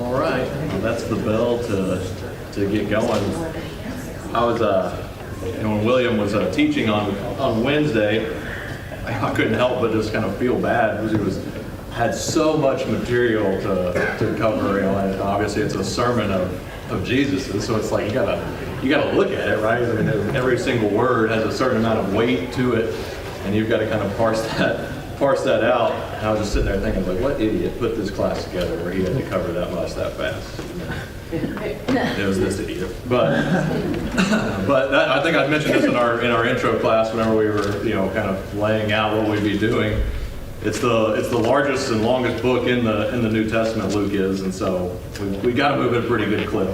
All right, well, that's the bell to get going. I was, when William was teaching on Wednesday, I couldn't help but just kind of feel bad because he had so much material to cover. And obviously it's a sermon of Jesus's, so it's like you gotta look at it, right? I mean, every single word has a certain amount of weight to it, and you've got to kind of parse that out. And I was just sitting there thinking, like, what idiot put this class together where he had to cover that much that fast? It was this idiot. But I think I mentioned this in our intro class whenever we were, kind of laying out what we'd be doing. It's the largest and longest book in the New Testament, Luke is, and so we got to move at a pretty good clip.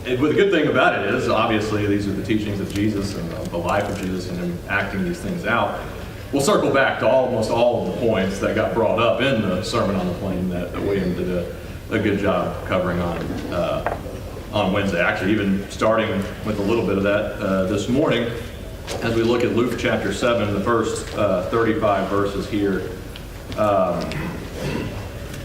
But the good thing about it is, obviously, these are the teachings of Jesus and the life of Jesus and him acting these things out. We'll circle back to almost all of the points that got brought up in the Sermon on the Plain that William did a good job covering on Wednesday. Actually, even starting with a little bit of that this morning, as we look at Luke chapter 7, the first 35 verses here.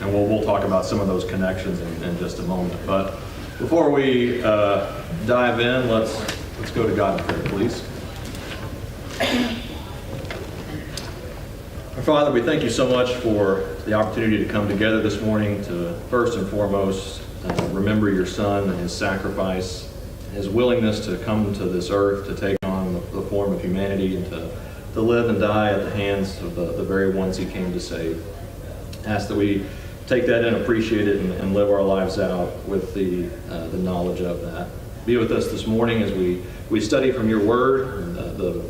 And we'll talk about some of those connections in just a moment. But before we dive in, let's go to God in prayer, please. Our Father, we thank you so much for the opportunity to come together this morning to first and foremost remember your Son and his sacrifice, his willingness to come to this earth to take on the form of humanity and to live and die at the hands of the very ones he came to save. Ask that we take that in, appreciate it, and live our lives out with the knowledge of that. Be with us this morning as we study from your word and the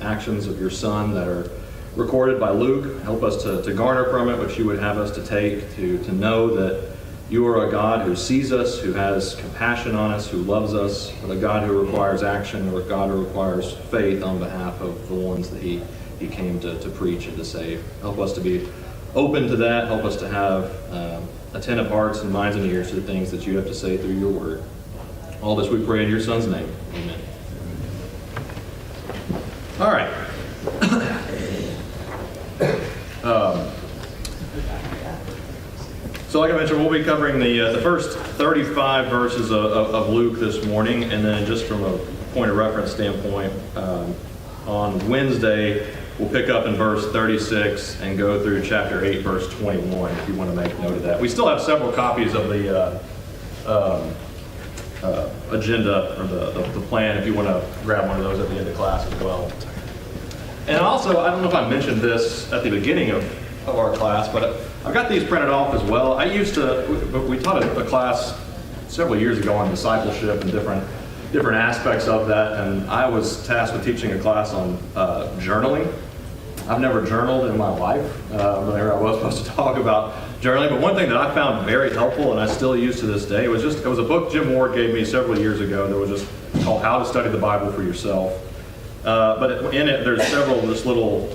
actions of your Son that are recorded by Luke. Help us to garner from it what you would have us to take, to know that you are a God who sees us, who has compassion on us, who loves us, a God who requires action, or a God who requires faith on behalf of the ones that he came to preach and to save. Help us to be open to that. Help us to have attentive hearts and minds and ears to the things that you have to say through your word. All this we pray in your Son's name. Amen. All right. So like I mentioned, we'll be covering the first 35 verses of Luke this morning, and then just from a point of reference standpoint, on Wednesday, we'll pick up in verse 36 and go through chapter 8, verse 21, if you want to make note of that. We still have several copies of the agenda, or the plan, if you want to grab one of those at the end of class as well. And also, I don't know if I mentioned this at the beginning of our class, but I've got these printed off as well. We taught a class several years ago on discipleship and different aspects of that, and I was tasked with teaching a class on journaling. I've never journaled in my life. There I was supposed to talk about journaling, but one thing that I found very helpful and I still use to this day was it was a book Jim Ward gave me several years ago that was just called How to Study the Bible for Yourself. But in it, there's several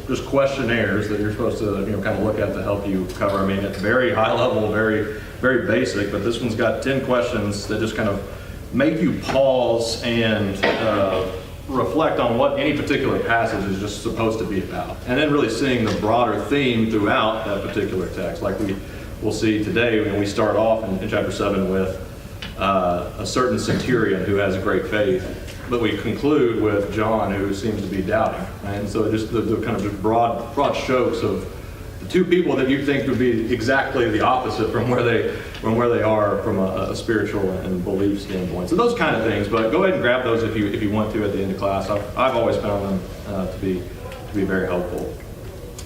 just questionnaires that you're supposed to kind of look at to help you cover. I mean, it's very high level, very very basic, but this one's got 10 questions that just kind of make you pause and reflect on what any particular passage is just supposed to be about, and then really seeing the broader theme throughout that particular text. Like we'll see today when we start off in chapter 7 with a certain centurion who has great faith. But we conclude with John, who seems to be doubting. And so just the kind of just broad strokes of the two people that you think would be exactly the opposite from where they are from a spiritual and belief standpoint. So those kind of things. But go ahead and grab those if you want to at the end of class. I've always found them to be very helpful.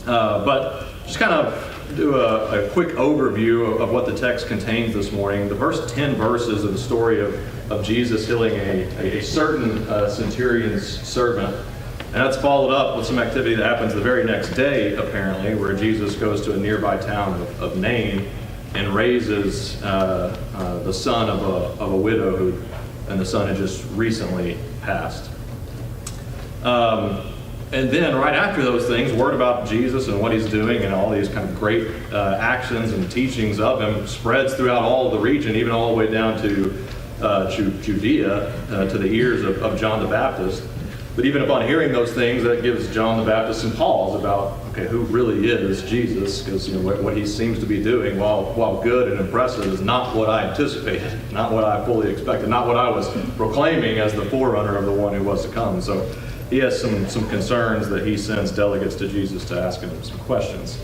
But just kind of do a quick overview of what the text contains this morning. The first 10 verses of the story of Jesus healing a certain centurion's servant. And that's followed up with some activity that happens the very next day, apparently, where Jesus goes to a nearby town of Nain and raises the son of a widow and the son had just recently passed. And then right after those things, word about Jesus and what he's doing and all these kind of great actions and teachings of him spreads throughout all of the region, even all the way down to Judea, to the ears of John the Baptist. But even upon hearing those things, that gives John the Baptist some pause about, okay, who really is Jesus? Because what he seems to be doing, while good and impressive, is not what I anticipated, not what I fully expected, not what I was proclaiming as the forerunner of the one who was to come. So he has some concerns that he sends delegates to Jesus to ask him some questions.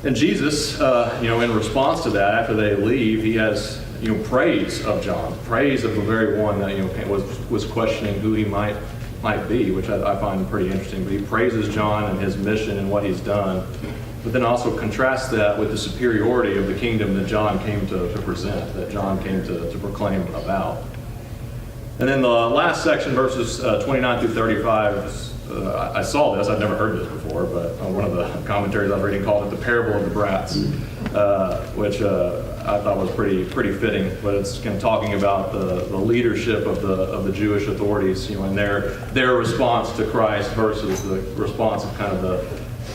And Jesus, in response to that, after they leave, he has praise of John, praise of the very one that was questioning who he might be, which I find pretty interesting. But he praises John and his mission and what he's done, but then also contrasts that with the superiority of the kingdom that John came to present, that John came to proclaim about. And then the last section, verses 29 through 35, I saw this, I'd never heard this before, but one of the commentaries I was reading called it the parable of the brats, which I thought was pretty fitting. But it's kind of talking about the leadership of the Jewish authorities, and their response to Christ versus the response of kind of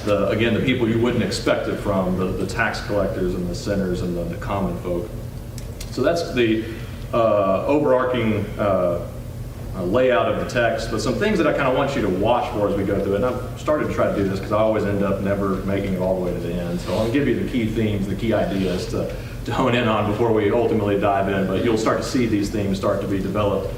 the people you wouldn't expect it from, the tax collectors and the sinners and the common folk. So that's the overarching layout of the text, but some things that I kind of want you to watch for as we go through it. And I've started to try to do this because I always end up never making it all the way to the end. So I'll give you the key themes, the key ideas to hone in on before we ultimately dive in. But you'll start to see these themes start to be developed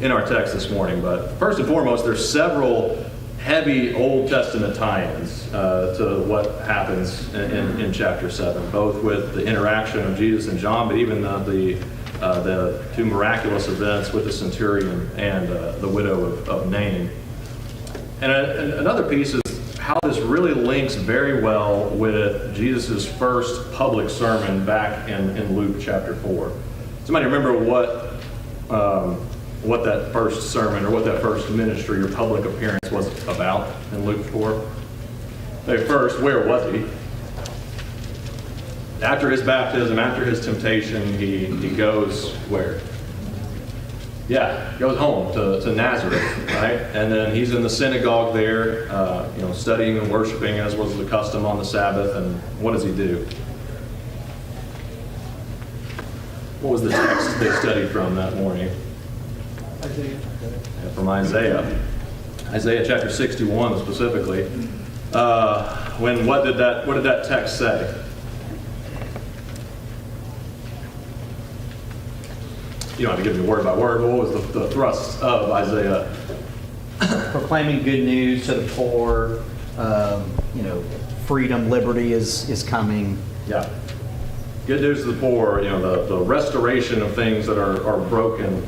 in our text this morning. But first and foremost, there's several heavy Old Testament tie-ins to what happens in chapter 7, both with the interaction of Jesus and John, but even the two miraculous events with the centurion and the widow of Nain. And another piece is how this really links very well with Jesus' first public sermon back in Luke chapter 4. Somebody remember what that first sermon or what that first ministry or public appearance was about in Luke 4? First, where was he? After his baptism, after his temptation, he goes where? Yeah, goes home to Nazareth, right? And then he's in the synagogue there, studying and worshiping as was the custom on the Sabbath. And what does he do? What was the text they studied from that morning? Isaiah. Yeah, from Isaiah. Isaiah chapter 61 specifically. What did that text say? You don't have to give me word by word, but what was the thrust of Isaiah? Proclaiming good news to the poor, freedom, liberty is coming. Yeah. Good news to the poor, the restoration of things that are broken,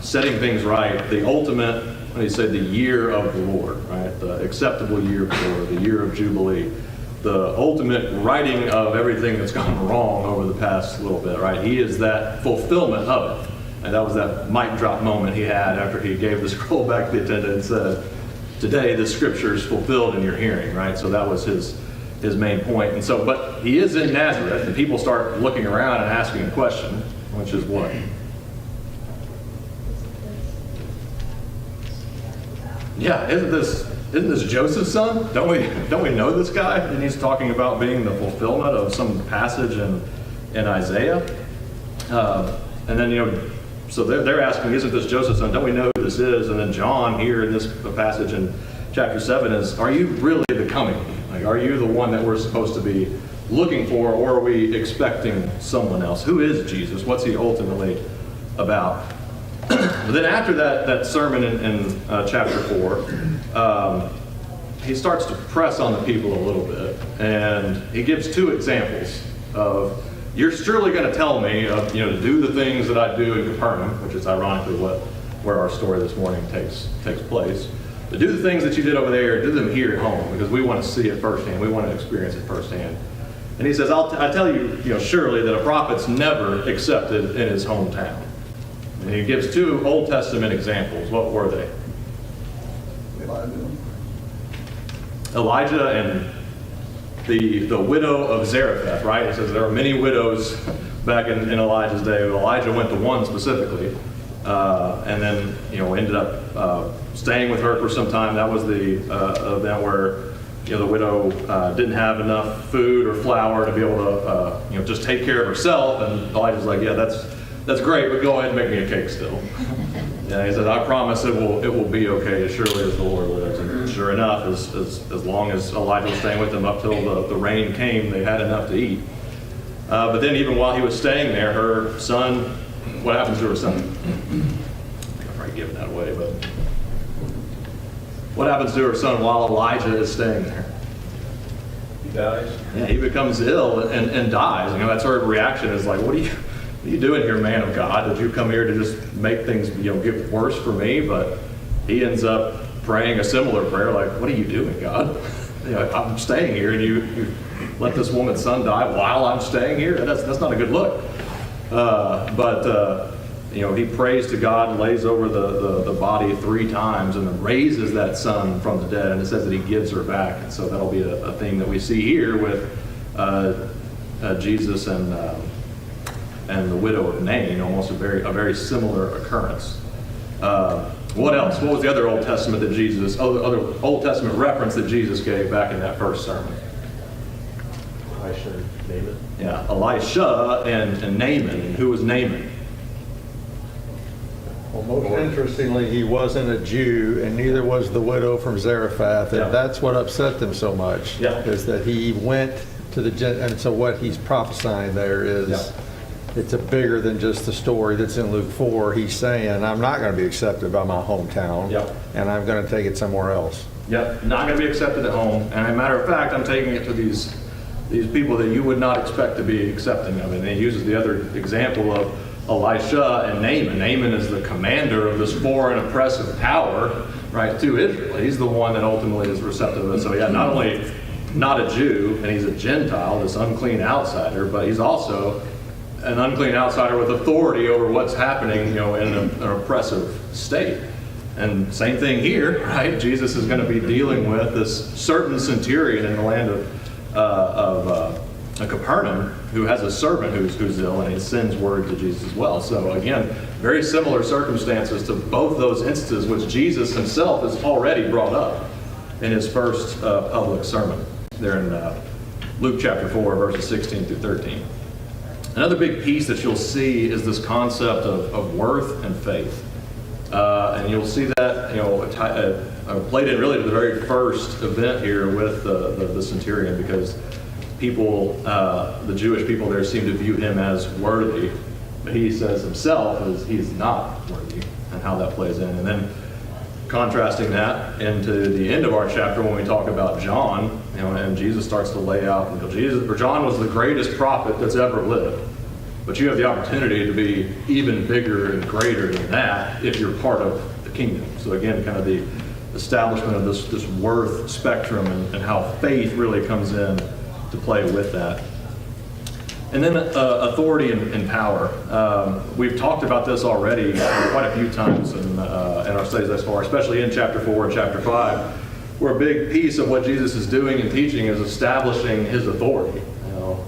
setting things right, the ultimate, when he said the year of the Lord, right? The acceptable year of the Lord, the year of Jubilee. The ultimate righting of everything that's gone wrong over the past little bit, right? He is that fulfillment of it. And that was that mic drop moment he had after he gave the scroll back to the attendant and said, today the scripture is fulfilled in your hearing, right? So that was his main point. And so, but he is in Nazareth, and people start looking around and asking a question, which is what? Yeah, isn't this Joseph's son? Don't we know this guy? And he's talking about being the fulfillment of some passage in Isaiah. And then, so they're asking, isn't this Joseph's son? Don't we know who this is? And then John here in this passage in chapter 7 is, are you really the coming one? Like, are you the one that we're supposed to be looking for, or are we expecting someone else? Who is Jesus? What's he ultimately about? But then after that sermon in chapter 4, he starts to press on the people a little bit, and he gives two examples of, you're surely going to tell me, to do the things that I do in Capernaum, which is ironically where our story this morning takes place. But do the things that you did over there, do them here at home, because we want to see it firsthand. We want to experience it firsthand. And he says, I tell you, surely that a prophet's never accepted in his hometown. And he gives two Old Testament examples. What were they? Elijah and the widow of Zarephath, right? It says there were many widows back in Elijah's day. Elijah went to one specifically, and then ended up staying with her for some time. That was the event where the widow didn't have enough food or flour to be able to just take care of herself. And Elijah's like, yeah, that's great, but go ahead and make me a cake still. Yeah, he said, I promise it will be okay as surely as the Lord lives. And sure enough, as long as Elijah was staying with them up till the rain came, they had enough to eat. But then even while he was staying there, her son, what happens to her son? I think I'm probably giving that away, but what happens to her son while Elijah is staying there? He dies. Yeah, he becomes ill and dies. That's her reaction is like, what are you doing here, man of God? Did you come here to just make things, get worse for me? But he ends up praying a similar prayer, like, what are you doing, God? I'm staying here, and you let this woman's son die while I'm staying here? That's not a good look. But he prays to God and lays over the body 3 times and then raises that son from the dead, and it says that he gives her back. And so that'll be a theme that we see here with Jesus and the widow of Nain, almost a very similar occurrence. What else? What was the other Old Testament other Old Testament reference that Jesus gave back in that first sermon? Elisha, Naaman. Yeah, Elisha and Naaman. And who was Naaman? Well, most interestingly, he wasn't a Jew, and neither was the widow from Zarephath, and Yeah. that's what upset them so much. Yeah. Is that he went to and so what he's prophesying there is, Yeah. it's a bigger than just the story that's in Luke 4. He's saying, I'm not going to be accepted by my hometown, Yeah. and I'm going to take it somewhere else. Yep, not going to be accepted at home. And as a matter of fact, I'm taking it to these people that you would not expect to be accepting of it. And he uses the other example of Elisha and Naaman. Naaman is the commander of this foreign oppressive power, right, to Israel. He's the one that ultimately is receptive of it. So yeah, not only not a Jew, and he's a Gentile, this unclean outsider, but he's also an unclean outsider with authority over what's happening, in an oppressive state. And same thing here, right? Jesus is going to be dealing with this certain centurion in the land of Capernaum who has a servant who's ill, and he sends word to Jesus as well. So again, very similar circumstances to both those instances, which Jesus himself has already brought up in his first public sermon there in Luke chapter 4, verses 16 through 13. Another big piece that you'll see is this concept of worth and faith. And you'll see that, played in really to the very first event here with the centurion, because people, the Jewish people there seem to view him as worthy, but he says himself is he's not worthy, and how that plays in. And then contrasting that into the end of our chapter when we talk about John, and Jesus starts to lay out, John was the greatest prophet that's ever lived. But you have the opportunity to be even bigger and greater than that if you're part of the kingdom. So again, kind of the establishment of this worth spectrum and how faith really comes in to play with that. And then authority and power. We've talked about this already quite a few times in our studies thus far, especially in chapter 4 and chapter 5, where a big piece of what Jesus is doing and teaching is establishing his authority.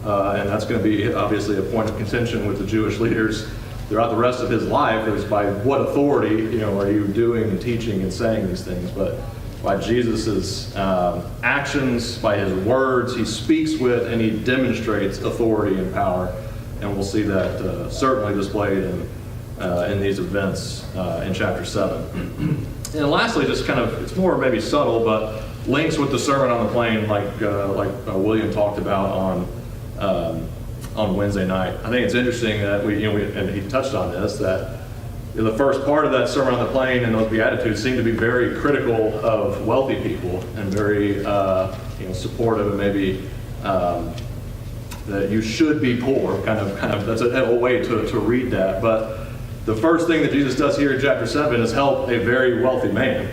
And that's going to be obviously a point of contention with the Jewish leaders throughout the rest of his life, is by what authority are you doing and teaching and saying these things. But by Jesus's actions, by his words, he speaks with and he demonstrates authority and power. And we'll see that certainly displayed in these events in chapter 7. And lastly, just kind of, it's more maybe subtle, but links with the Sermon on the Plain, like William talked about on Wednesday night. I think it's interesting that and he touched on this, that the first part of that Sermon on the Plain and those Beatitudes seem to be very critical of wealthy people and very supportive, and maybe that you should be poor. Kind of that's a way to read that. But the first thing that Jesus does here in chapter 7 is help a very wealthy man.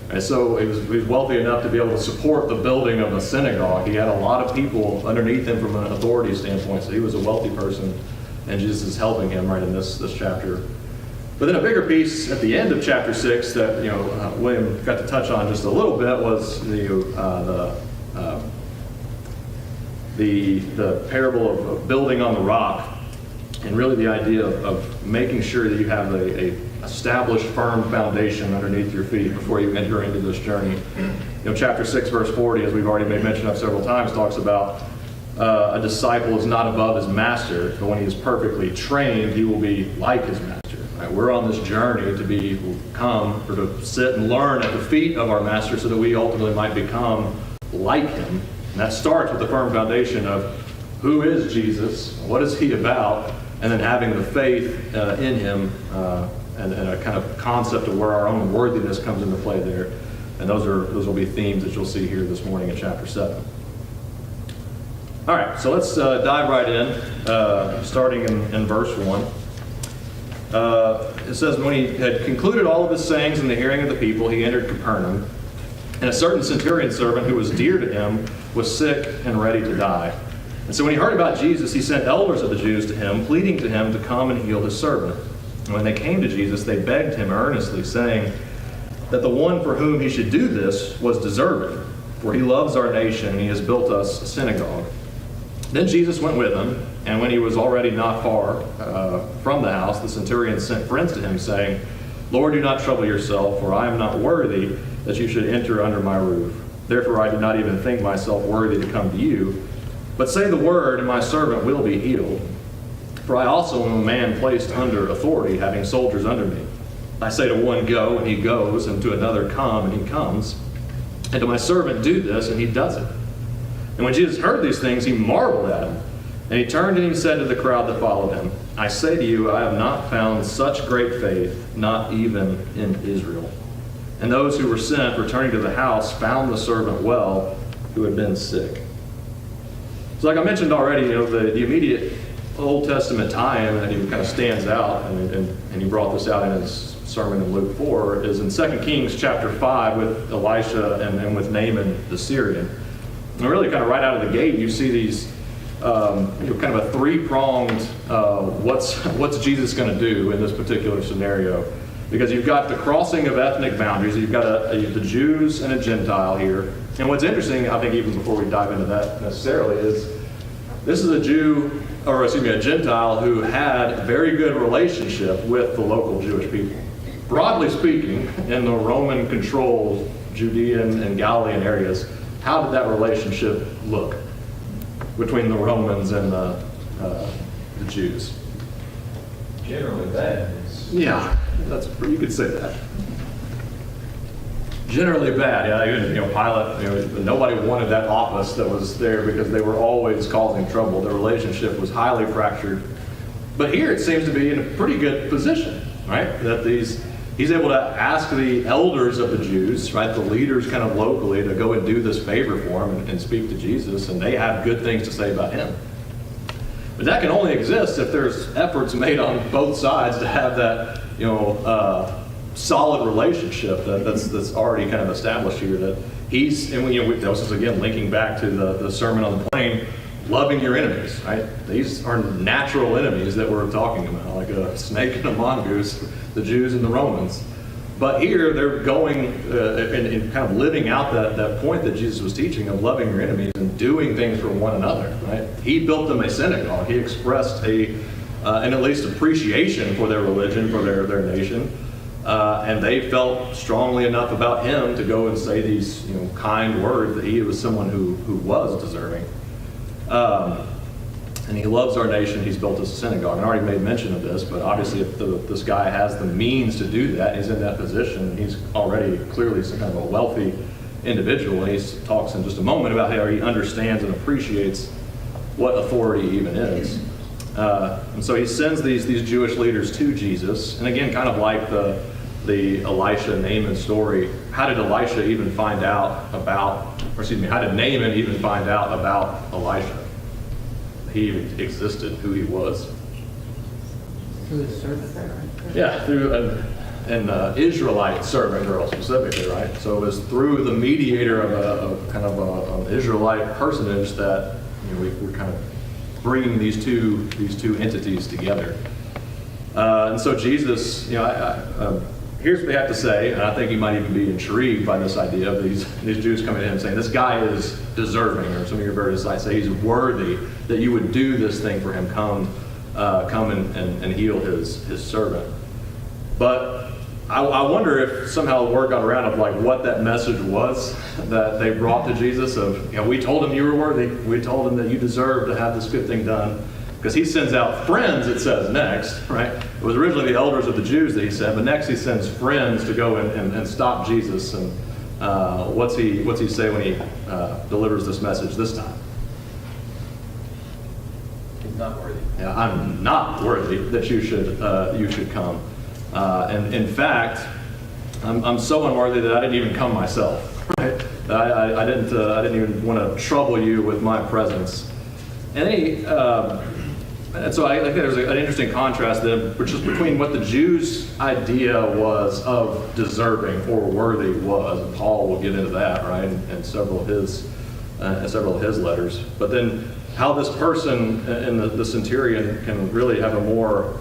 And so he was wealthy enough to be able to support the building of a synagogue. He had a lot of people underneath him from an authority standpoint, so he was a wealthy person, and Jesus is helping him right in this chapter. But then a bigger piece at the end of chapter 6 that William got to touch on just a little bit was the parable of building on the rock, and really the idea of making sure that you have a established, firm foundation underneath your feet before you enter into this journey. Chapter 6, verse 40, as we've already made mention of several times, talks about a disciple is not above his master, but when he is perfectly trained, he will be like his master. Right? We're on this journey to become, or to sit and learn at the feet of our Master so that we ultimately might become like him. And that starts with the firm foundation of who is Jesus, what is he about, and then having the faith in him and a kind of concept of where our own worthiness comes into play there. And those will be themes that you'll see here this morning in chapter 7. All right, so let's dive right in, starting in verse 1. It says, when he had concluded all of his sayings in the hearing of the people, he entered Capernaum. And a certain centurion servant who was dear to him was sick and ready to die. And so when he heard about Jesus, he sent elders of the Jews to him, pleading to him to come and heal his servant. And when they came to Jesus, they begged him earnestly, saying that the one for whom he should do this was deserving, for he loves our nation and he has built us a synagogue. Then Jesus went with them, and when he was already not far from the house, the centurion sent friends to him, saying, Lord, do not trouble yourself, for I am not worthy that you should enter under my roof. Therefore I do not even think myself worthy to come to you. But say the word, and my servant will be healed. For I also am a man placed under authority, having soldiers under me. I say to one, go, and he goes, and to another, come, and he comes. And to my servant, do this, and he does it. And when Jesus heard these things, he marveled at him. And he turned and he said to the crowd that followed him, I say to you, I have not found such great faith, not even in Israel. And those who were sent, returning to the house, found the servant well, who had been sick. So like I mentioned already, the immediate Old Testament tie-in that he kind of stands out, and he brought this out in his sermon in Luke 4, is in 2 Kings chapter 5 with Elisha and with Naaman the Syrian. And really kind of right out of the gate, you see these kind of a three-pronged what's Jesus going to do in this particular scenario. Because you've got the crossing of ethnic boundaries, you've got the Jews and a Gentile here. And what's interesting, I think even before we dive into that necessarily, is this is a Gentile who had a very good relationship with the local Jewish people. Broadly speaking, in the Roman-controlled Judean and Galilean areas, how did that relationship look between the Romans and the Jews? Generally bad. Yeah, you could say that. Generally bad. Yeah, Pilate. Nobody wanted that office that was there because they were always causing trouble. The relationship was highly fractured. But here it seems to be in a pretty good position, right? That he's able to ask the elders of the Jews, right, the leaders kind of locally, to go and do this favor for him and speak to Jesus, and they have good things to say about him. But that can only exist if there's efforts made on both sides to have that, solid relationship that's already kind of established here. That this is again linking back to the Sermon on the Plain, loving your enemies, right? These are natural enemies that we're talking about, like a snake and a mongoose, the Jews and the Romans. But here they're going and kind of living out that point that Jesus was teaching of loving your enemies and doing things for one another, right? He built them a synagogue. He expressed an at least appreciation for their religion, for their nation. And they felt strongly enough about him to go and say these kind words that he was someone who was deserving. And he loves our nation. He's built us a synagogue. And I already made mention of this, but obviously if this guy has the means to do that, he's in that position, he's already clearly some kind of a wealthy individual. And he talks in just a moment about how he understands and appreciates what authority even is. And so he sends these Jewish leaders to Jesus. And again, kind of like the Elisha Naaman story, how did Naaman even find out about Elisha? He existed, who he was. Through the servant, right? Yeah, through an Israelite servant girl specifically, right? So it was through the mediator of an Israelite personage that we're kind of bringing these two entities together. And so Jesus, here's what they have to say, and I think you might even be intrigued by this idea of these Jews coming to him saying, this guy is deserving, or some of your versions might say he's worthy that you would do this thing for him, come and heal his servant. But I wonder if somehow the word got around of like what that message was that they brought to Jesus of, we told him you were worthy, we told him that you deserved to have this good thing done, Because he sends out friends, it says next, right? It was originally the elders of the Jews that he sent, but next he sends friends to go and stop Jesus. And what's he say when he delivers this message this time? He's not worthy. Yeah, I'm not worthy that you should come. And in fact, I'm so unworthy that I didn't even come myself. Right? I didn't even want to trouble you with my presence. And then and so I think there's an interesting contrast then, which is between what the Jews' idea was of deserving or worthy was, and Paul will get into that, right, in several of his letters. But then how this person in the centurion can really have a more,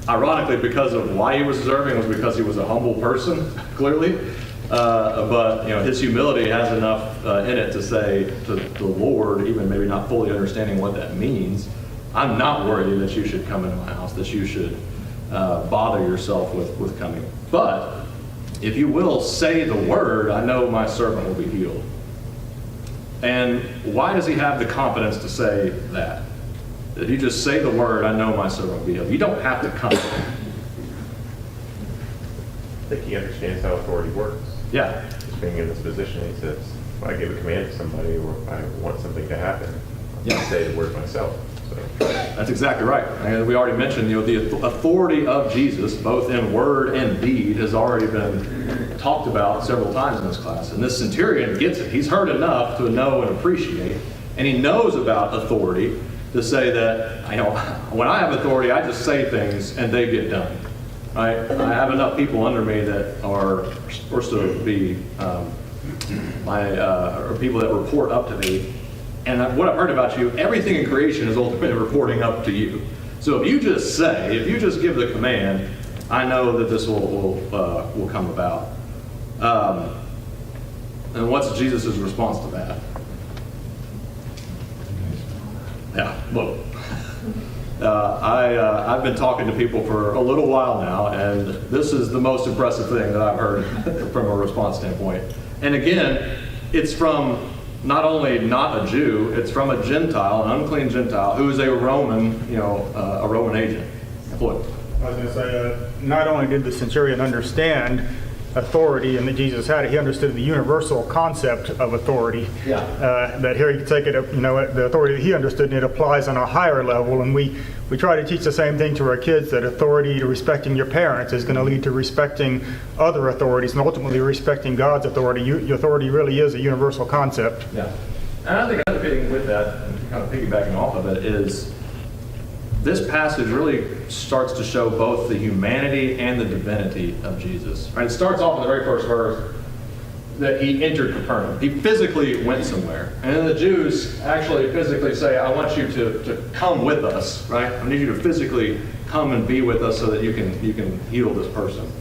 ironically, because of why he was deserving was because he was a humble person, clearly. But his humility has enough in it to say to the Lord, even maybe not fully understanding what that means, I'm not worthy that you should come into my house, that you should bother yourself with coming. But if you will say the word, I know my servant will be healed. And why does he have the confidence to say that? If you just say the word, I know my servant will be healed. You don't have to come. I think he understands how authority works. Yeah. Just being in this position, he says, if I give a command to somebody or if I want something to happen, I can say the word myself. So. That's exactly right. And we already mentioned, the authority of Jesus, both in word and deed, has already been talked about several times in this class. And this centurion gets it. He's heard enough to know and appreciate, and he knows about authority to say that, when I have authority, I just say things and they get done. Right? I have enough people under me that are supposed to be or people that report up to me. And what I've heard about you, everything in creation is ultimately reporting up to you. So if you just give the command, I know that this will come about. And what's Jesus' response to that? Yeah, well, I've been talking to people for a little while now, and this is the most impressive thing that I've heard from a response standpoint. And again, it's from not only not a Jew, it's from a Gentile, an unclean Gentile, who is a Roman, a Roman agent. Floyd. I was going to say, not only did the centurion understand authority and that Jesus had it, he understood the universal concept of authority. Yeah. That here he could take it, the authority that he understood, and it applies on a higher level. And we try to teach the same thing to our kids, that authority to respecting your parents is going to lead to respecting other authorities and ultimately respecting God's authority. Your authority really is a universal concept. Yeah. And I think another thing with that, and kind of piggybacking off of it, is this passage really starts to show both the humanity and the divinity of Jesus. Right? It starts off in the very first verse that he entered Capernaum. He physically went somewhere. And then the Jews actually physically say, I want you to come with us, right? I need you to physically come and be with us so that you can heal this person.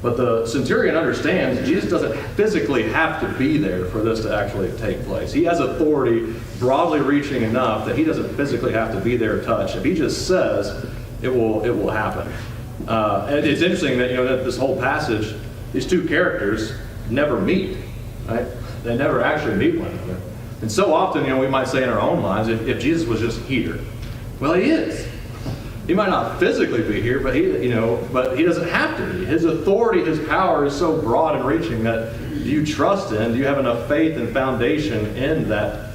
But the centurion understands Jesus doesn't physically have to be there for this to actually take place. He has authority broadly reaching enough that he doesn't physically have to be there to touch. If he just says, it will happen. And it's interesting that that this whole passage, these two characters never meet, right? They never actually meet one another. And so often, we might say in our own minds, if Jesus was just here, well, he is. He might not physically be here, but he doesn't have to be. His authority, his power is so broad and reaching that you trust in. Do you have enough faith and foundation in that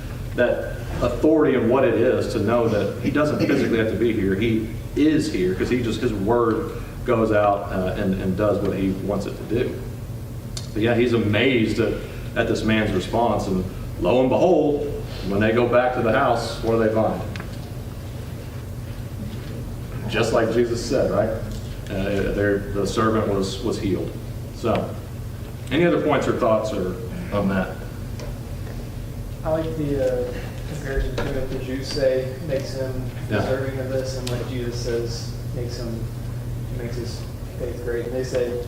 authority and what it is to know that he doesn't physically have to be here? He is here because his word goes out and does what he wants it to do. But yeah, he's amazed at this man's response, and lo and behold, when they go back to the house, what do they find? Just like Jesus said, right? The servant was healed. So, any other points or thoughts on that? I like the comparison to what the Jews say makes him deserving of this, and what Jesus says makes his faith great. And they say,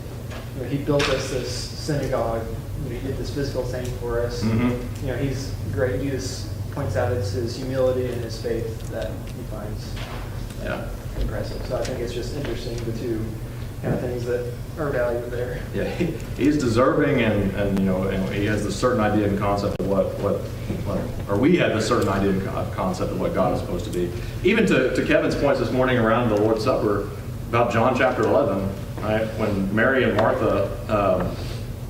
he built us this synagogue. He did this physical thing for us. Mm-hmm. He's great. Jesus points out it's his humility and his faith that he finds impressive. So I think it's just interesting, the two kind of things that are valued there. Yeah, he's deserving, and he has a certain idea and concept of what or we had this certain idea and concept of what God is supposed to be. Even to Kevin's points this morning around the Lord's Supper, about John chapter 11, right? When Mary and Martha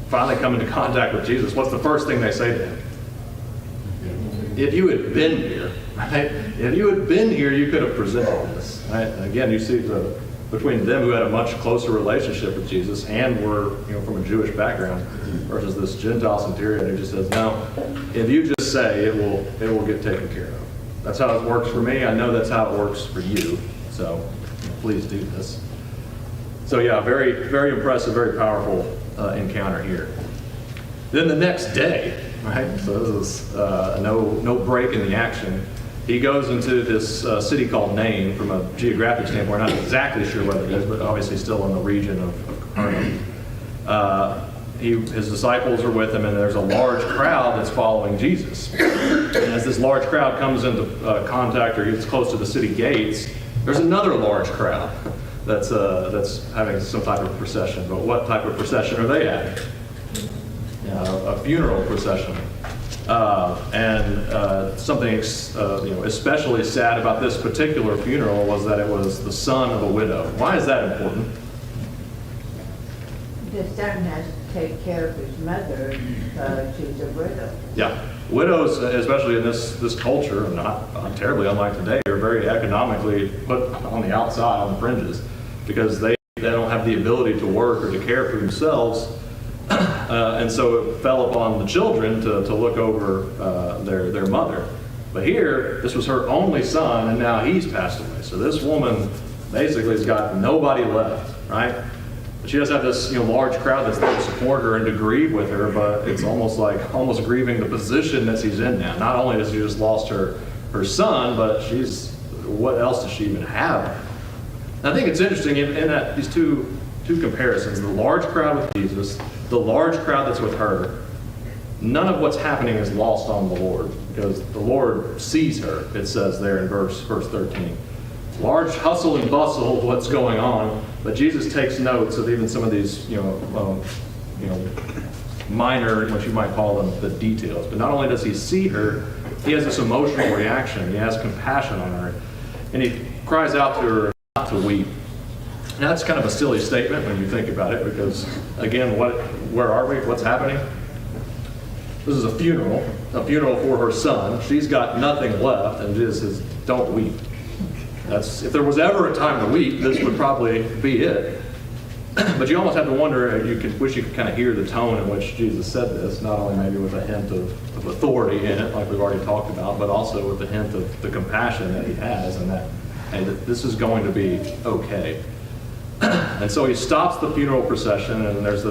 finally come into contact with Jesus, what's the first thing they say to him? If you had been here, right? If you had been here, you could have presented this, right? And again, you see between them who had a much closer relationship with Jesus and were, from a Jewish background, versus this Gentile centurion who just says, no, if you just say, it will get taken care of. That's how it works for me. I know that's how it works for you. So please do this. So yeah, very, very impressive, very powerful encounter here. Then the next day, right? So this is no break in the action. He goes into this city called Nain. From a geographic standpoint, not exactly sure what it is, but obviously still in the region of Capernaum. His disciples are with him, and there's a large crowd that's following Jesus. And as this large crowd comes into contact or gets close to the city gates, there's another large crowd that's having some type of procession. But what type of procession are they having? A funeral procession. And something especially sad about this particular funeral was that it was the son of a widow. Why is that important? The son has to take care of his mother, she's a widow. Yeah, widows, especially in this culture, not terribly unlike today, are very economically put on the outside, on the fringes, because they don't have the ability to work or to care for themselves. And so it fell upon the children to look over their mother. But here, this was her only son, and now he's passed away. So this woman basically has got nobody left, right? But she does have this large crowd that's there to support her and to grieve with her, but it's almost grieving the position that she's in now. Not only has she just lost her son, but what else does she even have? And I think it's interesting in that these two comparisons, the large crowd with Jesus, the large crowd that's with her, none of what's happening is lost on the Lord, because the Lord sees her, it says there in verse 13. Large hustle and bustle of what's going on, but Jesus takes notes of even some of these, minor, what you might call them, the details. But not only does he see her, he has this emotional reaction. He has compassion on her, and he cries out to her not to weep. Now, that's kind of a silly statement when you think about it, because, again, where are we? What's happening? This is a funeral for her son. She's got nothing left, and Jesus says, don't weep. If there was ever a time to weep, this would probably be it. But you almost have to wonder, wish you could kind of hear the tone in which Jesus said this, not only maybe with a hint of authority in it, like we've already talked about, but also with the hint of the compassion that he has, and that, hey, this is going to be okay. And so he stops the funeral procession, and there's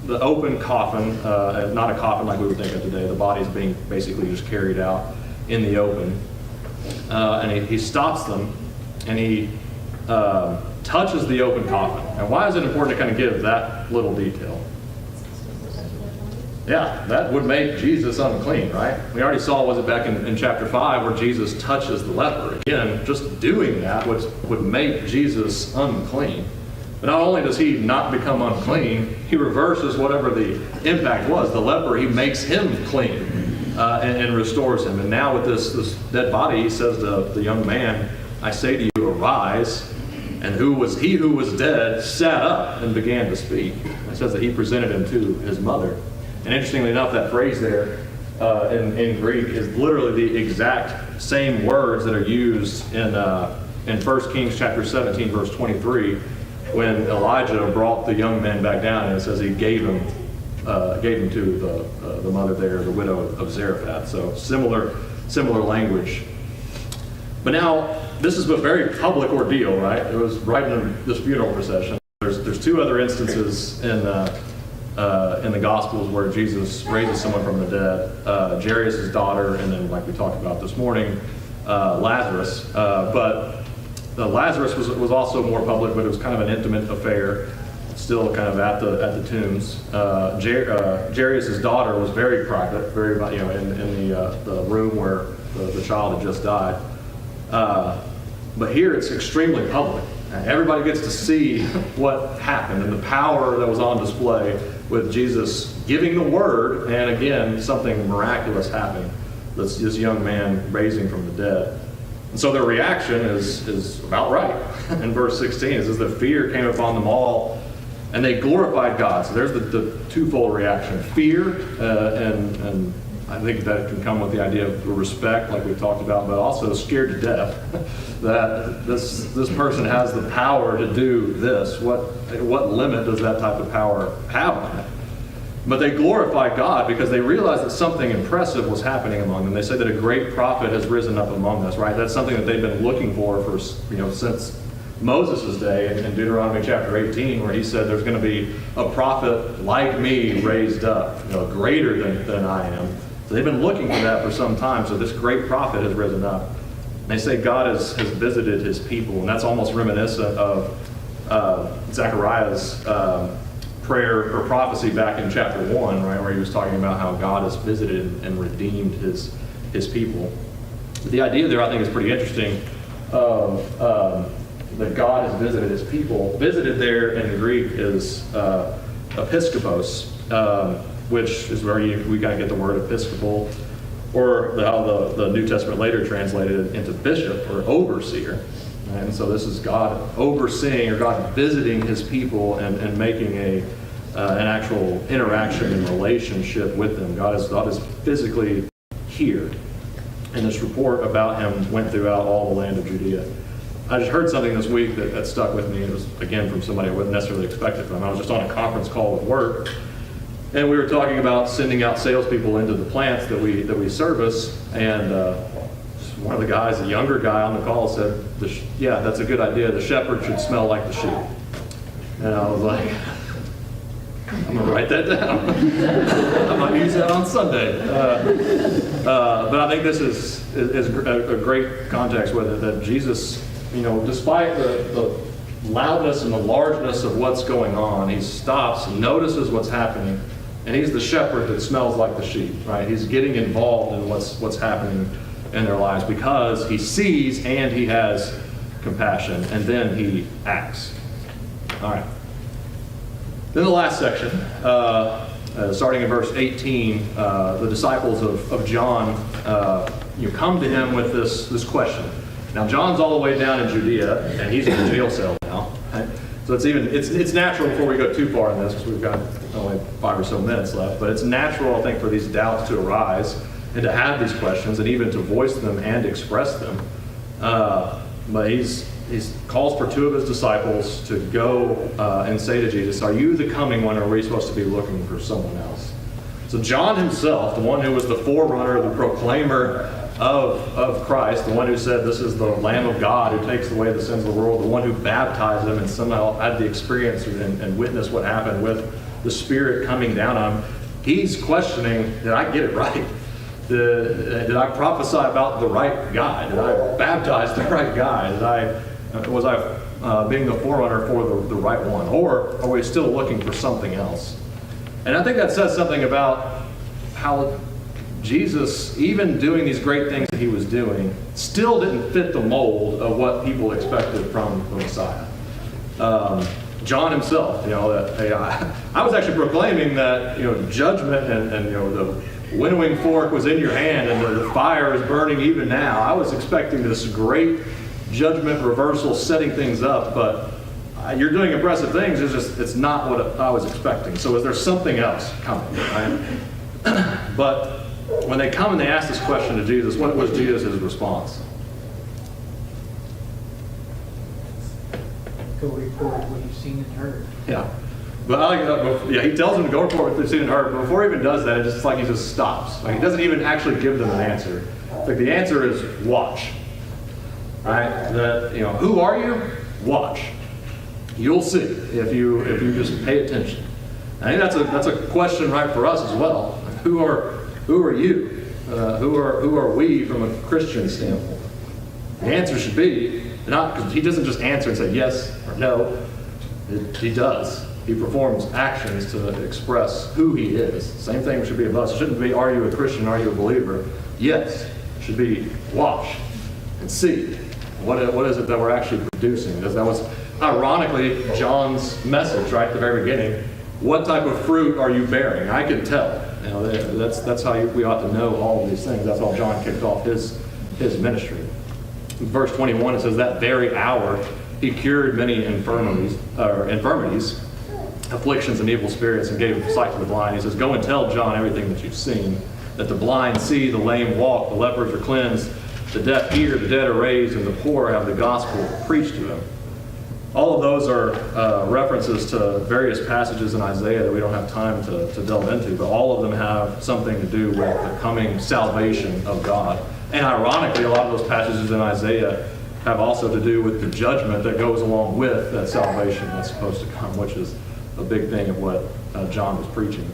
the open coffin, not a coffin like we would think of today. The body's being basically just carried out in the open. And he stops them, and he touches the open coffin. And why is it important to kind of give that little detail? Yeah, that would make Jesus unclean, right? We already saw, back in chapter 5, where Jesus touches the leper. Again, just doing that would make Jesus unclean. But not only does he not become unclean, he reverses whatever the impact was. The leper, he makes him clean and restores him. And now with this dead body, he says to the young man, I say to you, arise. And he who was dead sat up and began to speak. It says that he presented him to his mother. And interestingly enough, that phrase there in Greek is literally the exact same words that are used in 1 Kings chapter 17, verse 23, when Elijah brought the young men back down, and it says he gave him to the mother there, the widow of Zarephath. So similar language. But now, this is a very public ordeal, right? It was right in this funeral procession. There's two other instances in the Gospels where Jesus raises someone from the dead, Jairus' daughter, and then, like we talked about this morning, Lazarus. But Lazarus was also more public, but it was kind of an intimate affair, still kind of at the tombs. Jairus' daughter was very private, very in the room where the child had just died. But here it's extremely public. Everybody gets to see what happened and the power that was on display with Jesus giving the word, and again, something miraculous happening. This young man raising from the dead. And so their reaction is about right. In verse 16, it says that fear came upon them all, and they glorified God. So there's the twofold reaction. Fear, and I think that can come with the idea of respect, like we talked about, but also scared to death that this person has the power to do this. What limit does that type of power have on it? But they glorified God because they realized that something impressive was happening among them. They say that a great prophet has risen up among us, right? That's something that they've been looking for since Moses' day in Deuteronomy chapter 18, where he said there's going to be a prophet like me raised up, greater than I am. So they've been looking for that for some time. So this great prophet has risen up. They say God has visited his people, and that's almost reminiscent of Zechariah's prayer or prophecy back in chapter 1, right, where he was talking about how God has visited and redeemed his people. But the idea there, I think, is pretty interesting. That God has visited his people. Visited there in the Greek is episkopos, which is where we got to get the word episcopal, or how the New Testament later translated it into bishop or overseer. And so this is God overseeing, or God visiting his people and making an actual interaction and relationship with them. God is physically here. And this report about him went throughout all the land of Judea. I just heard something this week that stuck with me. It was, again, from somebody I wouldn't necessarily expect it from. I was just on a conference call with work, and we were talking about sending out salespeople into the plants that we service, and one of the guys, a younger guy on the call, said, yeah, that's a good idea. The shepherd should smell like the sheep. And I was like, I'm going to write that down. I might use that on Sunday. But I think this is a great context with it, that Jesus, despite the loudness and the largeness of what's going on, he stops, notices what's happening, and he's the shepherd that smells like the sheep, right? He's getting involved in what's happening in their lives because he sees and he has compassion, and then he acts. All right. Then the last section, starting in verse 18, the disciples of John come to him with this question. Now, John's all the way down in Judea, and he's in a jail cell now. Right? So it's natural, before we go too far in this, because we've got only 5 or so minutes left, but it's natural, I think, for these doubts to arise and to have these questions and even to voice them and express them. But he calls for 2 of his disciples to go and say to Jesus, are you the coming one, or are we supposed to be looking for someone else? So John himself, the one who was the forerunner, the proclaimer of Christ, the one who said this is the Lamb of God who takes away the sins of the world, the one who baptized them and somehow had the experience and witnessed what happened with the Spirit coming down on him, he's questioning, did I get it right? Did I prophesy about the right guy? Did I baptize the right guy? Was I being the forerunner for the right one? Or are we still looking for something else? And I think that says something about how Jesus, even doing these great things that he was doing, still didn't fit the mold of what people expected from the Messiah. John himself, I was actually proclaiming that, judgment and the winnowing fork was in your hand and the fire is burning even now. I was expecting this great judgment reversal, setting things up, but you're doing impressive things. It's not what I was expecting. So is there something else coming? Right? But when they come and they ask this question to Jesus, what was Jesus' response? Go report what you've seen and heard. Yeah. But I like that. He tells them to go report what they've seen and heard. But before he even does that, it's just like he just stops. Like he doesn't even actually give them an answer. Like the answer is watch. Right? That who are you? Watch. You'll see if you just pay attention. I think that's a question right for us as well. Who are you? Who are we from a Christian standpoint? The answer should be not, because he doesn't just answer and say yes or no. He does. He performs actions to express who he is. Same thing should be of us. It shouldn't be, are you a Christian? Are you a believer? Yes. It should be watch and see. What is it that we're actually producing? That was ironically John's message right at the very beginning. What type of fruit are you bearing? I can tell. You know, that's how we ought to know all of these things. That's how John kicked off his ministry. In verse 21, it says, that very hour he cured many infirmities, afflictions and evil spirits, and gave sight to the blind. He says, go and tell John everything that you've seen, that the blind see, the lame walk, the lepers are cleansed, the deaf hear, the dead are raised, and the poor have the gospel preached to them. All of those are references to various passages in Isaiah that we don't have time to delve into, but all of them have something to do with the coming salvation of God. And ironically, a lot of those passages in Isaiah have also to do with the judgment that goes along with that salvation that's supposed to come, which is a big thing of what John was preaching.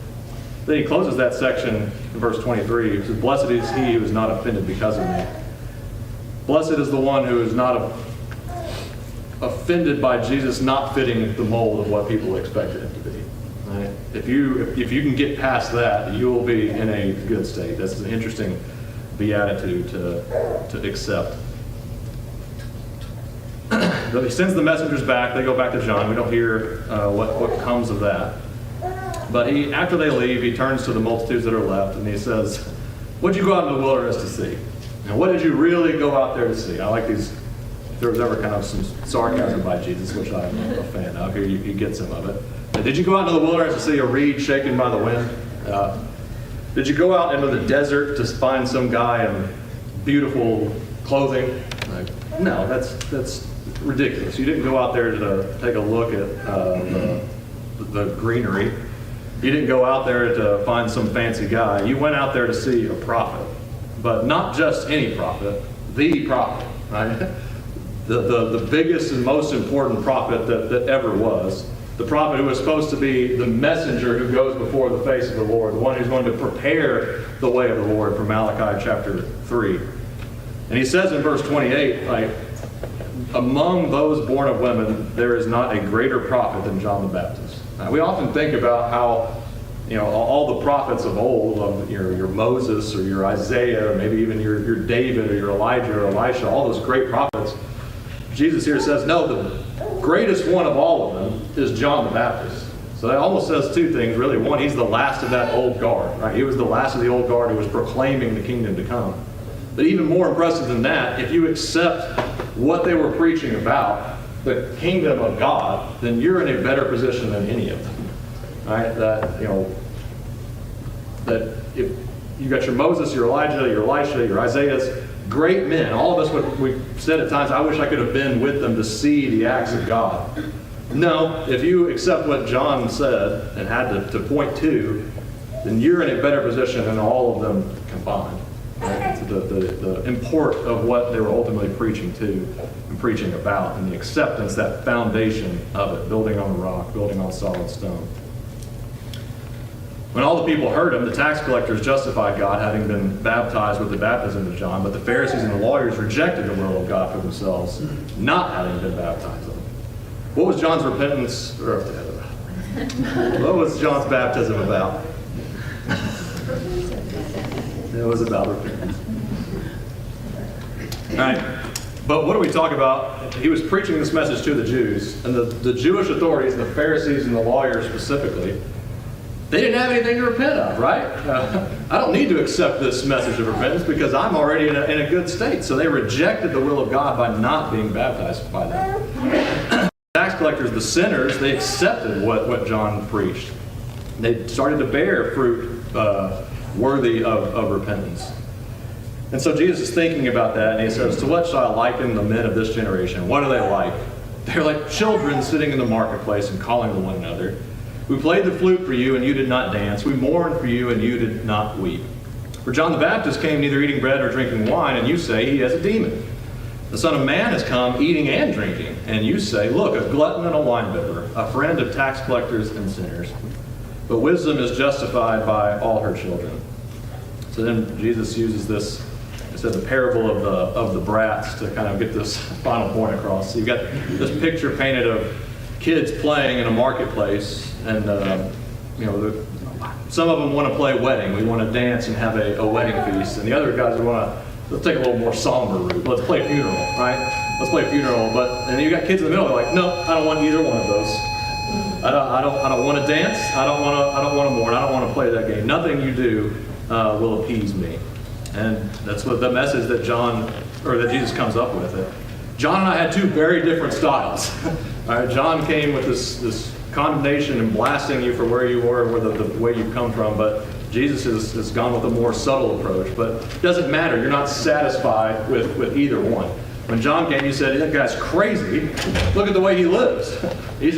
Then he closes that section in verse 23. He says, blessed is he who is not offended because of me. Blessed is the one who is not offended by Jesus not fitting the mold of what people expected him to be. Right? If you can get past that, you will be in a good state. That's an interesting beatitude to accept. He sends the messengers back. They go back to John. We don't hear what comes of that. But after they leave, he turns to the multitudes that are left and he says, what did you go out in the wilderness to see? And what did you really go out there to see? I like these. If there was ever kind of some sarcasm by Jesus, which I'm a fan of, here you get some of it. Did you go out into the wilderness to see a reed shaken by the wind? Did you go out into the desert to find some guy in beautiful clothing? No, that's ridiculous. You didn't go out there to take a look at the greenery. You didn't go out there to find some fancy guy. You went out there to see a prophet, but not just any prophet, the prophet, right? The biggest and most important prophet that ever was. The prophet who was supposed to be the messenger who goes before the face of the Lord, the one who's going to prepare the way of the Lord, from Malachi chapter 3. And he says in verse 28, among those born of women, there is not a greater prophet than John the Baptist. Now, we often think about how, all the prophets of old, of your Moses or your Isaiah, or maybe even your David or your Elijah or Elisha, all those great prophets. Jesus here says, no, the greatest one of all of them is John the Baptist. So that almost says two things, really. One, he's the last of that old guard, right? He was the last of the old guard who was proclaiming the kingdom to come. But even more impressive than that, if you accept what they were preaching about, the kingdom of God, then you're in a better position than any of them, right? That if you got your Moses, your Elijah, your Elisha, your Isaiahs, great men. All of us, we've said at times, I wish I could have been with them to see the acts of God. No, if you accept what John said and had to point to, then you're in a better position than all of them combined. Right? The import of what they were ultimately preaching to and preaching about, and the acceptance, that foundation of it, building on a rock, building on solid stone. When all the people heard him, the tax collectors justified God, having been baptized with the baptism of John, but the Pharisees and the lawyers rejected the will of God for themselves, not having been baptized. What was John's repentance? What was John's baptism about? It was about repentance. All right. But what do we talk about? He was preaching this message to the Jews, and the Jewish authorities, the Pharisees and the lawyers specifically, they didn't have anything to repent of, right? I don't need to accept this message of repentance because I'm already in a good state. So they rejected the will of God by not being baptized by them. Tax collectors, the sinners, they accepted what John preached. They started to bear fruit worthy of repentance. And so Jesus is thinking about that, and he says, to what shall I liken the men of this generation? What are they like? They're like children sitting in the marketplace and calling to one another. We played the flute for you, and you did not dance. We mourned for you, and you did not weep. For John the Baptist came neither eating bread nor drinking wine, and you say he has a demon. The Son of Man has come eating and drinking, and you say, look, a glutton and a winebibber, a friend of tax collectors and sinners. But wisdom is justified by all her children. So then Jesus uses this, I said, the parable of the brats to kind of get this final point across. So you've got this picture painted of kids playing in a marketplace, and some of them want to play wedding. We want to dance and have a wedding feast, and the other guys let's take a little more somber route. Let's play funeral, right? Let's play funeral. And then you got kids in the middle. They're like, no, I don't want either one of those. I don't want to dance. I don't want to mourn. I don't want to play that game. Nothing you do will appease me. And that's what the message that that Jesus comes up with. John and I had two very different styles. All right, John came with this condemnation and blasting you for where you were, where the way you come from. But Jesus has gone with a more subtle approach. But it doesn't matter. You're not satisfied with either one. When John came, he said, "That guy's crazy. Look at the way he lives. He's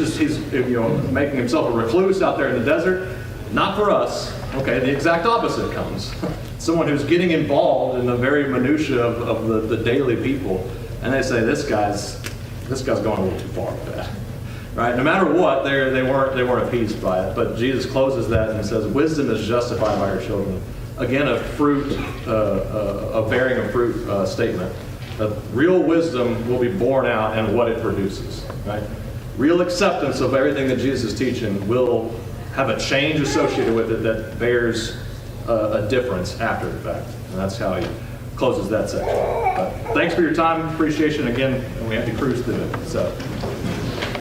making himself a recluse out there in the desert." Not for us. Okay, the exact opposite comes. Someone who's getting involved in the very minutia of the daily people, and they say, "This guy's going a little too far with that." Right? No matter what, they weren't appeased by it. But Jesus closes that and says, "Wisdom is justified by her children." Again, a bearing of fruit statement. Real wisdom will be borne out in what it produces. Right? Real acceptance of everything that Jesus is teaching will have a change associated with it that bears a difference after the fact. And that's how he closes that section. But thanks for your time, appreciation. Again, we have to cruise through it. So.